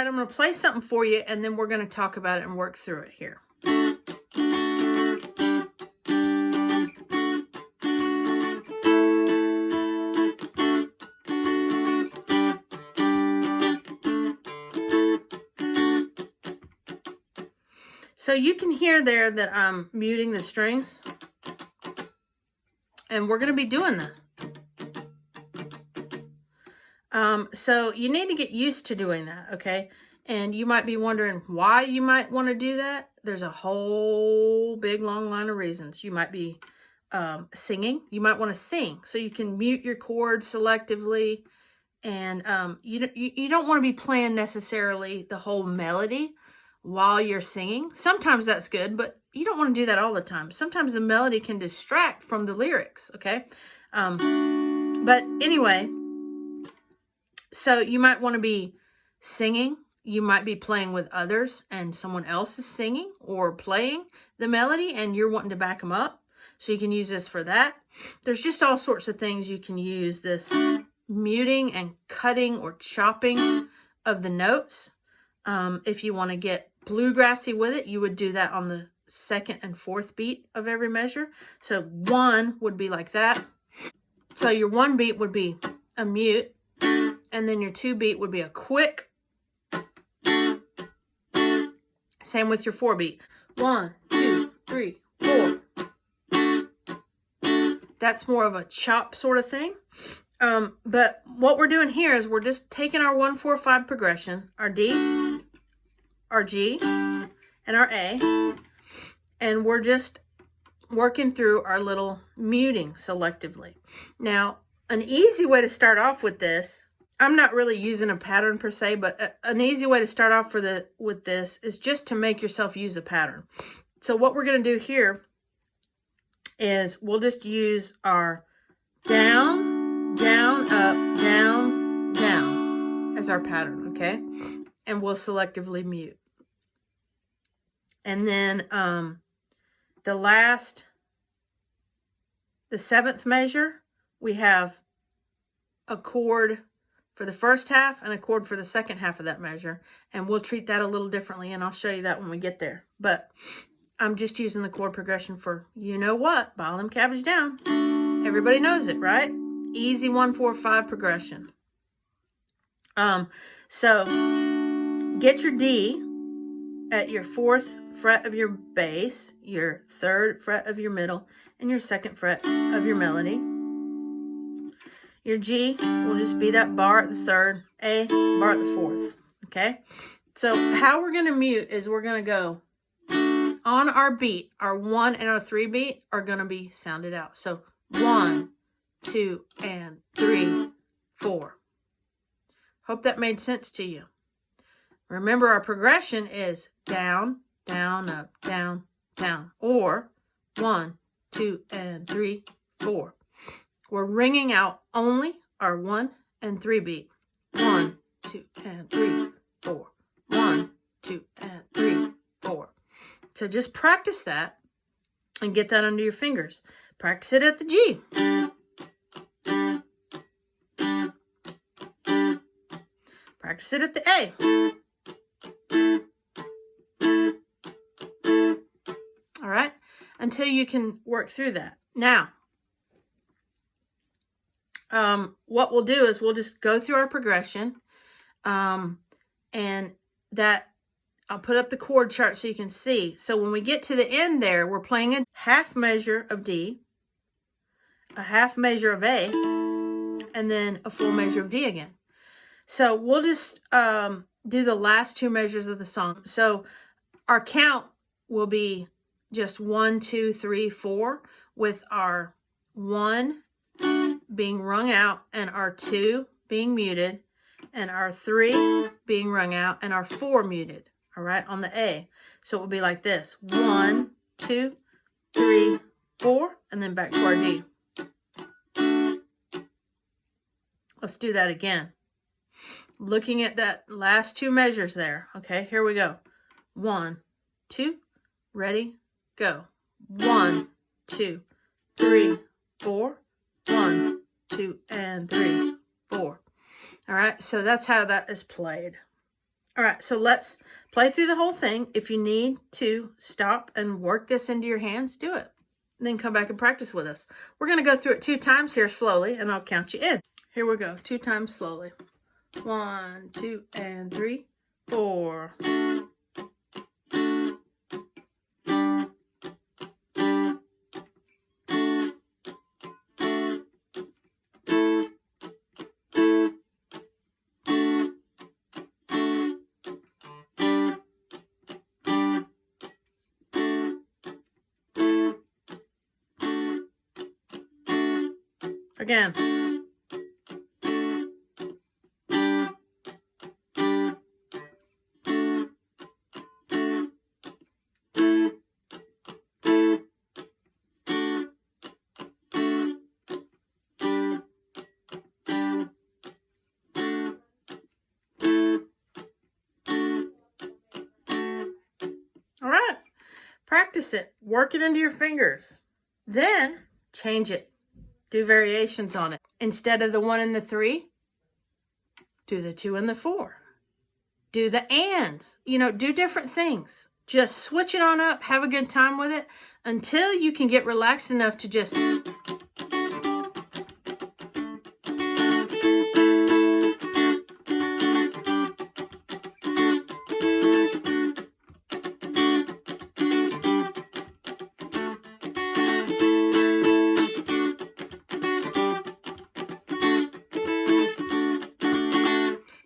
right, I'm going to play something for you, and then we're going to talk about it and work through it here. So you can hear there that I'm muting the strings, and we're going to be doing that. So you need to get used to doing that, okay? And you might be wondering why you might want to do that. There's a whole big long line of reasons. You might be singing. You might want to sing, so you can mute your chords selectively. And you don't want to be playing necessarily the whole melody while you're singing. Sometimes that's good, but you don't want to do that all the time. Sometimes the melody can distract from the lyrics, okay? But anyway, so you might want to be singing. You might be playing with others and someone else is singing or playing the melody and you're wanting to back them up. So you can use this for that. There's just all sorts of things you can use this muting and cutting or chopping of the notes. If you want to get bluegrassy with it, you would do that on the second and fourth beat of every measure. So one would be like that. So your one beat would be a mute, and then your two beat would be a quick. Same with your four beat. 1, 2, 3, 4. That's more of a chop sort of thing. But what we're doing here is we're just taking our 1, 4, 5 progression, our D, our G, and our A, and we're just working through our little muting selectively. Now, an easy way to start off with this, I'm not really using a pattern per se, but an easy way to start off with this is just to make yourself use a pattern. So what we're going to do here is we'll just use our down, down, up, down, down as our pattern, okay? And we'll selectively mute. And then the seventh measure, we have a chord for the first half and a chord for the second half of that measure. And we'll treat that a little differently, and I'll show you that when we get there. But I'm just using the chord progression for, you know what, Ball Them Cabbage Down. Everybody knows it, right? Easy 1, 4, 5 progression. So get your D at your 4th fret of your bass, your 3rd fret of your middle, and your 2nd fret of your melody. Your G will just be that bar at the 3rd, A, bar at the 4th, okay? So how we're going to mute is we're going to go on our beat. Our 1 and our 3 beat are going to be sounded out. So 1, 2, and 3, 4. Hope that made sense to you. Remember, our progression is down, down, up, down, down, or 1, 2, and 3, 4. We're ringing out only our 1 and 3 beat. 1, 2, and 3, 4. 1, 2, and 3, 4. So just practice that and get that under your fingers. Practice it at the G. Practice it at the A. All right, until you can work through that. Now, what we'll do is we'll just go through our progression, and that I'll put up the chord chart so you can see. So when we get to the end there, we're playing a half measure of D, a half measure of A, and then a full measure of D again. So we'll just do the last 2 measures of the song. So our count will be just 1, 2, 3, 4, with our 1 being rung out and our 2 being muted and our 3 being rung out and our 4 muted, all right, on the A. So it will be like this: 1, 2, 3, 4, and then back to our D. Let's do that again. Looking at that last 2 measures there. Okay, here we go. 1, 2, ready, go. 1, 2, 3, 4. 1, 2, and 3, 4. All right, so that's how that is played. All right, so let's play through the whole thing. If you need to stop and work this into your hands, do it. Then come back and practice with us. We're going to go through it 2 times here slowly, and I'll count you in. Here we go, 2 times slowly. 1, 2, and 3, 4. Again. All right, practice it. Work it into your fingers. Then change it. Do variations on it. Instead of the 1 and the 3, do the 2 and the 4. Do the ands. Do different things. Just switch it on up. Have a good time with it until you can get relaxed enough to just...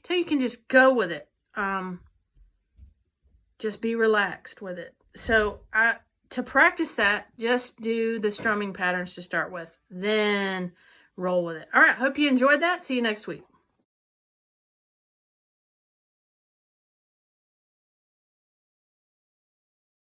till you can just go with it. Just be relaxed with it. So to practice that, just do the strumming patterns to start with. Then roll with it. All right, hope you enjoyed that. See you next week.